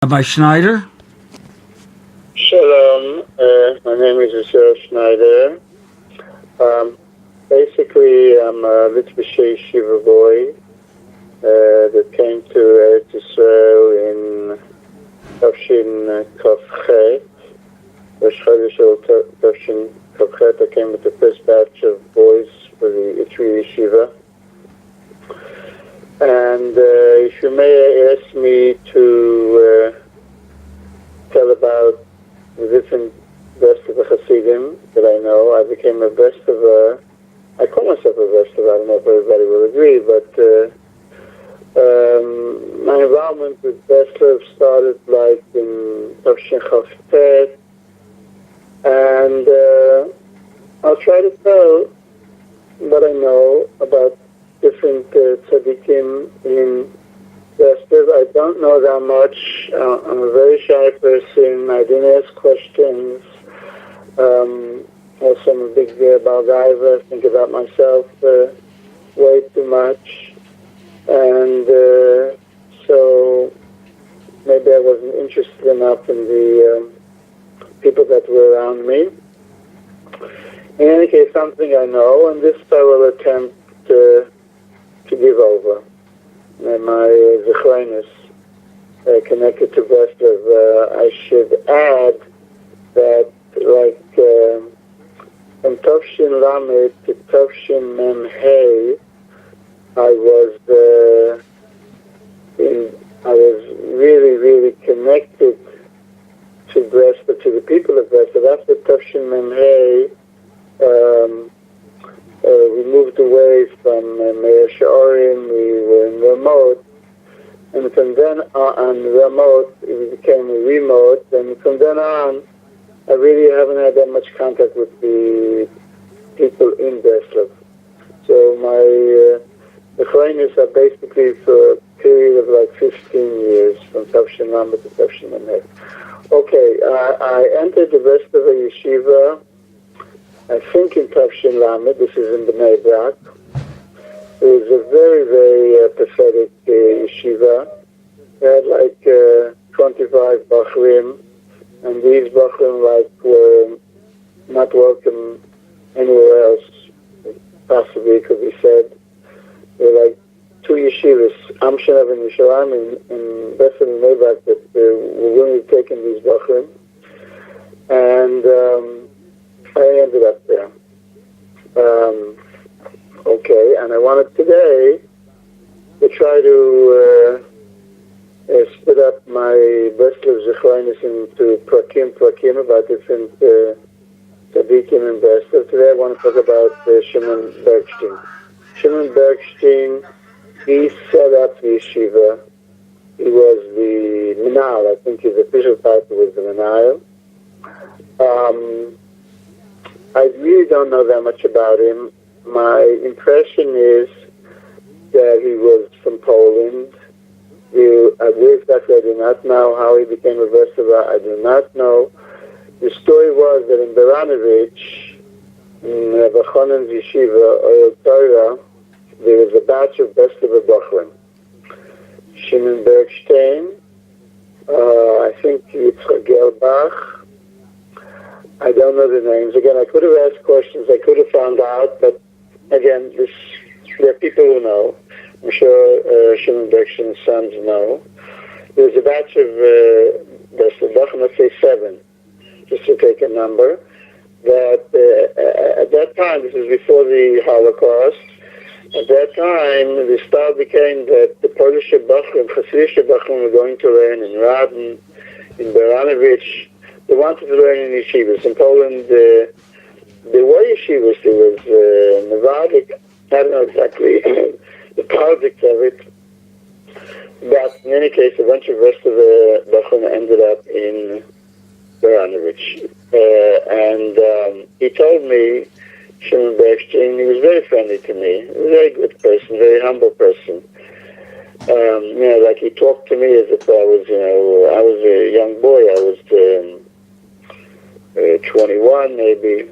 Rabbi Schneider? Shalom, my name is Israel Schneider. Basically, I'm a little yeshiva boy that came to Eretz Yisrael in Tavshin Kavchet. Rosh Chodesh Tavshin Kavchet. I came with the first batch of boys for the Itri yeshiva. And if you may ask me to tell about the different breslov Hasidim that I know. I became a breslov. I call myself a breslov. I don't know if everybody will agree, but my involvement with breslov started like in Tavshin Chavtet, and I'll try to tell what I know about different tzadikim in breslov. I don't know that much. I'm a very shy person. I didn't ask questions. Also, I'm a big balgaiva. Think about myself way too much. And so maybe I wasn't interested enough in the people that were around me. In any case, something I know, and this I will attempt to give over. My zechroinus connected to breslov. I should add that, like, from Tavshin Lamed to Tavshin Mem Hey, I was really, really connected to breslov, to the people of breslov. After Tavshin Mem Hey, we moved away from Meir Sha'orim. We were in remote, and from then on remote, it became remote, and from then on, I really haven't had that much contact with the people in breslov. So my acquaintances are basically for a period of like 15 years, from Tavshin Lamed to Tavshin Mem. Okay, I entered the breslov yeshiva, I think in Tavshin Lamed. This is in bnai brak. It was a very, very pathetic yeshiva. We had like 25 bachrim, and these bachrim were not welcome anywhere else, possibly could be said. There were like two yeshivas, Amshanav and Yishalayim, in breslov and bnai brak, that were willing to take in these bachrim. And I ended up there. Okay, and I wanted today to try to split up my breslov zechroinus into prakim about different tzadikim in breslov. Today I want to talk about Shimon Bergstein. Shimon Bergstein, he set up the yeshiva. He was the bnai. I think his official title was the bnai. I really don't know that much about him. My impression is that he was from Poland. Where exactly I do not know. How he became a breslov, I do not know. The story was that in Baranovich, in Rabbi yeshiva, or Torah, there was a batch of breslov bachrim. Shimon Bergstein, I think Yitzchak Gelbach, I don't know the names. Again, I could have asked questions, I could have found out, but again, there are people who know. I'm sure Shimon Bergstein's sons know. There's a batch of breslov, let's say 7, just to take a number, that at that time, this is before the Holocaust, at that time, the style became that the Polish bachrim, Hasidic bachrim, were going to learn in Radin, in Baranovich. They wanted to learn in yeshivas. In Poland, there were yeshivas. There was Nevada. I don't know exactly the politics of it. But in any case, a bunch of rest of the bachrim ended up in Baranovich. And he told me, Shimon Bergstein, he was very friendly to me. A very good person, very humble person. Like he talked to me as if I was a young boy. I was 21 maybe.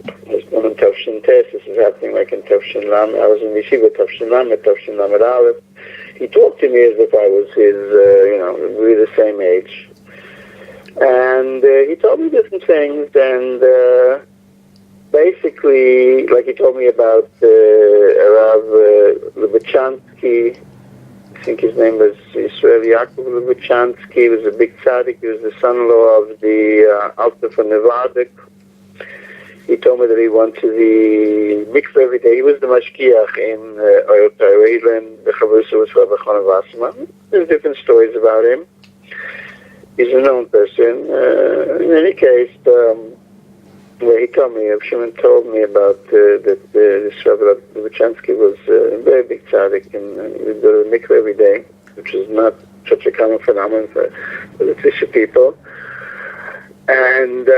I was born in Tavshin Tes. This is happening like in Tavshin Lamed. I was in yeshiva Tavshin Lamed, Tavshin Lamed Aleph. he talked to me as if I was his, we were the same age. And he told me different things, and basically, like he told me about Rav Lubachansky. I think his name was Israel Yaakov Lubachansky. He was a big tzaddik. He was the son-in-law of the Alta from Nevada. He told me that he went to the mikveh every day. He was the mashkiach in Oil Torah. He learned the chavrusa with Rabbi Wasserman. There's different stories about him. He's a known person. In any case, he told me, Shimon told me about that this Rabbi Lubachansky was a very big tzaddik, and he would go to the mikveh every day, which is not such a common phenomenon for the Tisha people. And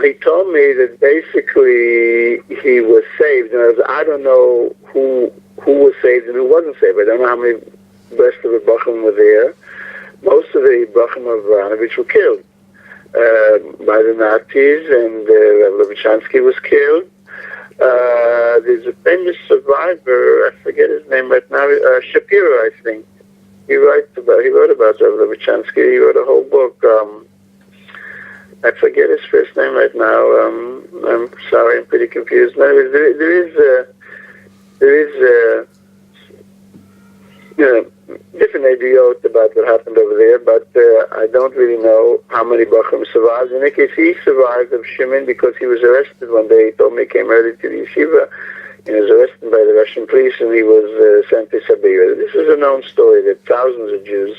he told me that basically he was saved. And I don't know who was saved and who wasn't saved. I don't know how many rest of the brachim were there. Most of the brachim of Abramovich were killed by the Nazis, and Rabbi Lubachansky was killed. There's a famous survivor, I forget his name right now, Shapiro, I think. He wrote about Rabbi Lubachansky. He wrote a whole book. I forget his first name right now. I'm sorry, I'm pretty confused. No, there is different ideas about what happened over there, but I don't really know how many Bachram survived. In any case, he survived of Shimon because he was arrested one day. He told me he came early to the yeshiva, and he was arrested by the Russian police, and he was sent to Siberia. This is a known story that thousands of Jews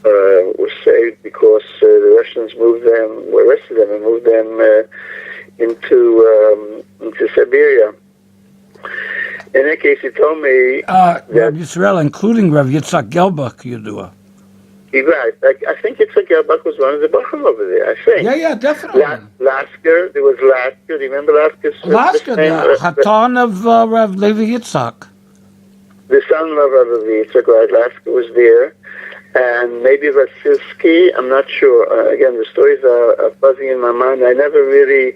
were saved because the Russians arrested them and moved them into Siberia. In that case, he told me Rav Yisrael, including Rav Yitzhak Gelbach, Yudua. He's right. I think Yitzhak Gelbach was one of the Bachram over there, I think. Yeah, definitely. Lasker, there was Lasker. Do you remember Lasker's Lasker, the Hatan of Rav Levi Yitzhak. The son of Rav Levi Yitzhak, right? Lasker was there. And maybe Vasilsky, I'm not sure. Again, the stories are fuzzy in my mind. I never really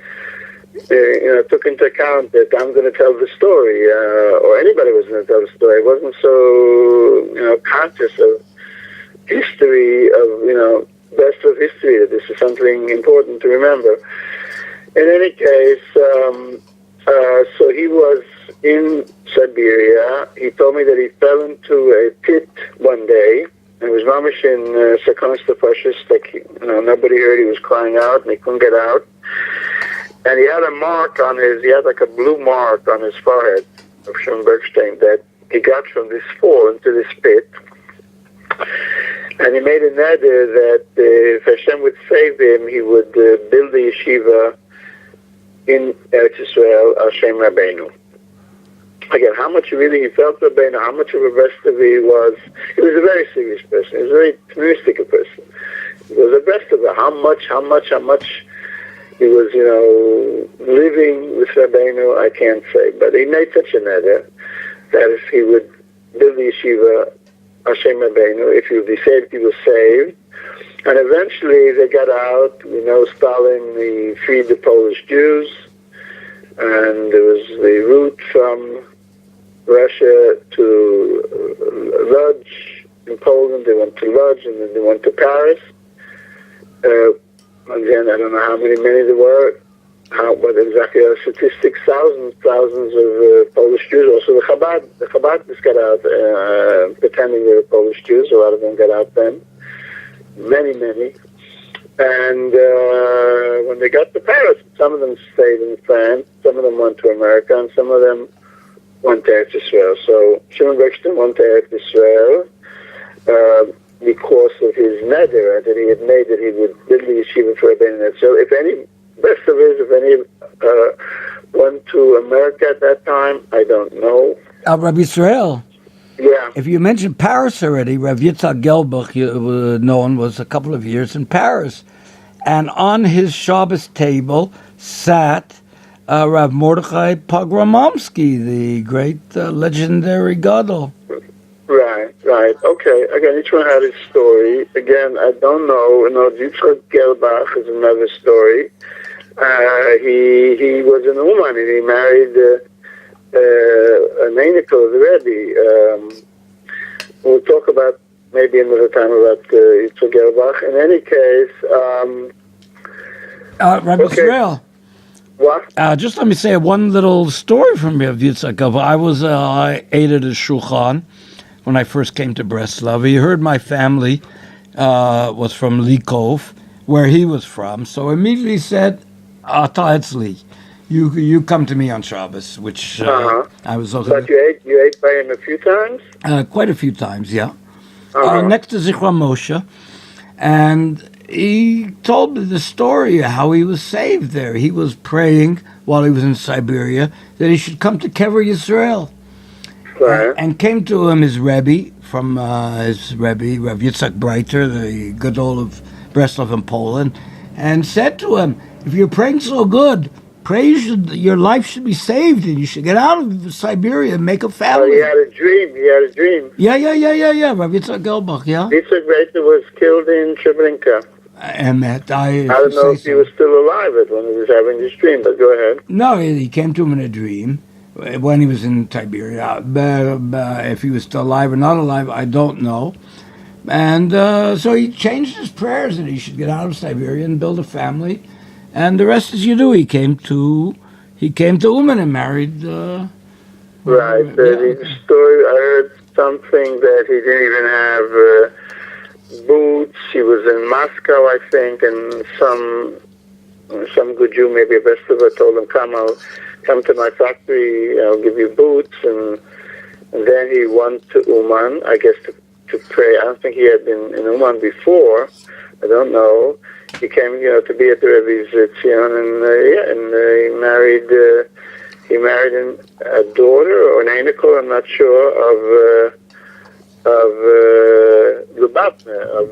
took into account that I'm going to tell the story, or anybody was going to tell the story. I wasn't so, conscious of history, best of history, that this is something important to remember. In any case, so he was in Siberia. He told me that he fell into a pit one day, and it was mamish in Sakonis the Precious, like, nobody heard. He was crying out, and he couldn't get out. And he had like a blue mark on his forehead of Shimon bergstein that he got from this fall into this pit. And he made a neder that if Hashem would save him, he would build the yeshiva in Eretz Yisrael, Hashem Rabbeinu. Again, how much really he felt Rabbeinu, how much of a Breslov he was a very serious person. He was a very optimistic person. He was a Breslov. How much he was, living with Rabbeinu, I can't say. But he made such a neder that if he would build the yeshiva, Hashem Rabbeinu, if he would be saved, he was saved. And eventually they got out. Stalin, he freed the Polish Jews. And there was the route from Russia to Lodz in Poland. They went to Lodz, and then they went to Paris. Again, I don't know how many there were, what exactly are the statistics, thousands of Polish Jews. Also the Chabad just got out, pretending they were Polish Jews. A lot of them got out then. Many. And when they got to Paris, some of them stayed in France, some of them went to America, and some of them went to Eretz Yisrael. So Shimon bergstein went to Eretz Yisrael because of his neder that he had made that he would build the yeshiva for Rabbeinu. So if any went to America at that time, I don't know. Rabbi Yisrael. Yeah. If you mentioned Paris already, Rav Yitzhak Gelbach, known, was a couple of years in Paris. And on his Shabbos table sat Rav Mordechai Pogromomsky, the great legendary gadol. Right. Okay. Again, each one had his story. Again, I don't know. Yitzhak Gelbach is another story. He was an Uman, and he married an Einikol of the Rebbe. we'll talk about maybe another time about Yitzhak Gelbach. In any case, Rabbi okay. Israel, What? just let me say one little story from Rav Yitzhak Gelbach. I ate at a shulchan when I first came to Breslov. He heard my family was from Likov, where he was from, so immediately said, "Ata etzli, you come to me on Shabbos," which I was also But you ate by him a few times? quite a few times, yeah. Uh-huh. Next to Zichra Moshe, and he told me the story of how he was saved there. He was praying while he was in Siberia that he should come to Kever Yisrael. Right. And came to him his Rebbe, from his Rebbe, Rav Yitzhak Breiter, the Gadol of Breslov in Poland, and said to him, if you're praying so good, your life should be saved and you should get out of Siberia and make a family. Oh, he had a dream. Yeah, Rav Yitzhak Gelbach, yeah. Yitzhak Breiter was killed in Treblinka. And that I don't know if he was still alive when he was having this dream, but go ahead. No, he came to him in a dream when he was in Siberia. If he was still alive or not alive, I don't know. And so he changed his prayers that he should get out of Siberia and build a family. And the rest, as you do, he came to Uman and married. Right. The story, I heard something that he didn't even have boots. He was in Moscow, I think, and some good Jew, maybe a Vesterva, told him, come to my factory, I'll give you boots. And then he went to Uman, I guess, to pray. I don't think he had been in Uman before. I don't know. He came, to be at the Rebbe's Tzion, and he married a daughter or an anicle, I'm not sure, of Lubavna, of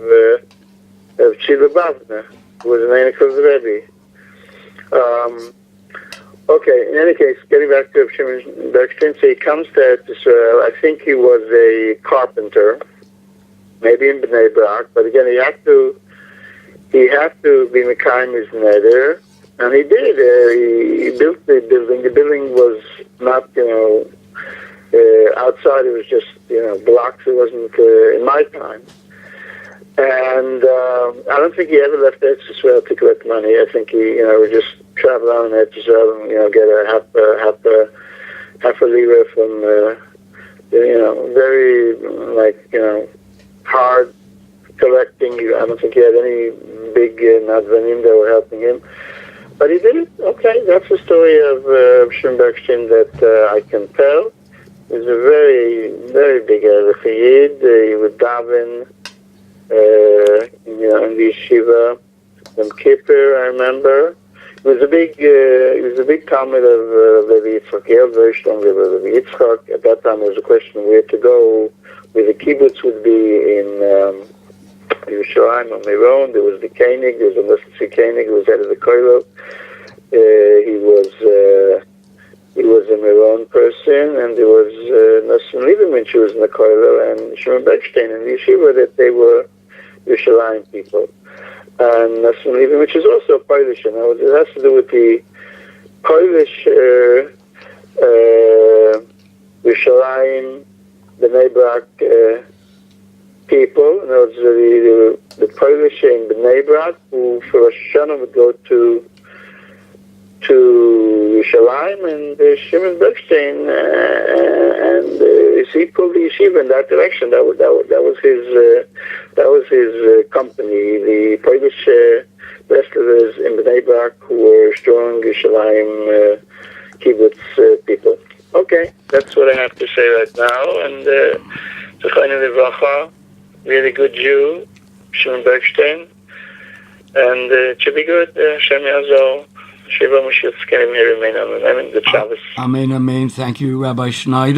Chi Lubavna, who was an anicle of the Rebbe. Okay, in any case, getting back to Shimon bergstein, so he comes to Israel. I think he was a carpenter, maybe in bnai brak, but again, he had to be Mekayim his neder, and he did. He built the building. The building was not, outside. It was just, blocks. It wasn't in my time. And I don't think he ever left Eretz Yisrael to collect money. I think he, would just travel around Eretz Yisrael and, get a half a lira from, very, hard collecting. I don't think he had any big nadvanim that were helping him. But he did it. Okay, that's the story of Shimon bergstein that I can tell. He was a very, very big Yid. He would daven, in the yeshiva. Yom Kippur, I remember. He was a big talmid of Levi Yitzchak. He held very strongly with Levi Yitzchak. At that time, there was a question where to go, where the kibbutz would be in Yerushalayim or Meron. There was the Koenig. There was a Muslim Koenig who was head of the Koilo. He was a Meron person, and there was Nosson Lieberman, who was in the Koilo, and Shimon bergstein in the yeshiva, that they were Yerushalayim people. And Nosson Lieberman, which is also Polish, it has to do with the Polish Yerushalayim, the brak people. In other words, the Polish in Bnei Brak, who for Rosh Hashanah would go to Yerushalayim, and Shimon bergstein, and he pulled the yeshiva in that direction. That was his company. The Polish wrestlers in Bnei Brak, who were strong Yerushalayim kibbutz people. Okay, that's what I have to say right now. And Zechayim Livracha, really good Jew, Shimon bergstein, and it should be good. Hashem Yazor. Shiva Mashiach Tzkenim Yerimein Amen. Good Shabbos. Amen, amen. Thank you, Rabbi Schneider.